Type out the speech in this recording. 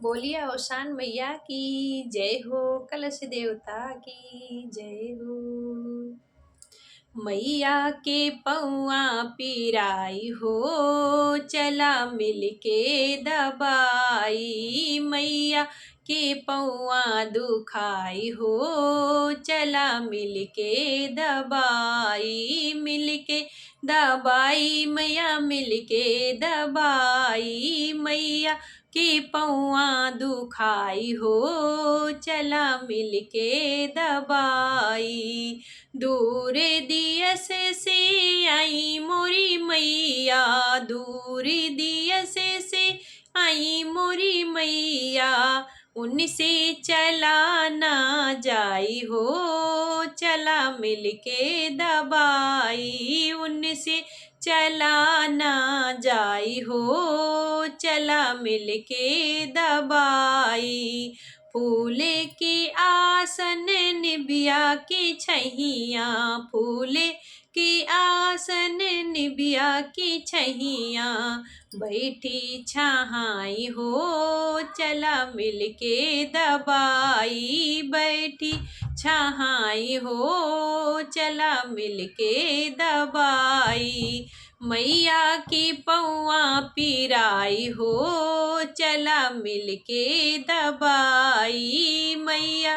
बोलिए औसान मैया की जय हो, कलश देवता की जय हो। मैया के पौआ पिराई हो, चला मिलके दबाई। मैया के पौआ दुखाई हो, चला मिलके दबाई। मिलके दबाई मैया, मिलके दबाई। मैया के पौआ दुखाई हो, चला मिलके दबाई। दूर दियस से आई मोरी मैया, दूर दियस से आई मोरी मैया। उनसे चला ना जाई हो, चला मिलके दबाई। उनसे चला ना जाई हो, चला मिलके दबाई। फूल के आसन निबिया की छैया, फूल के आसन निबिया की छैया। बैठी छहाई हो, चला मिलके दबाई। बैठी छहाई हो, चला मिलके दबाई। मैया की पौआ पिराई हो, चला मिलके दबाई। मैया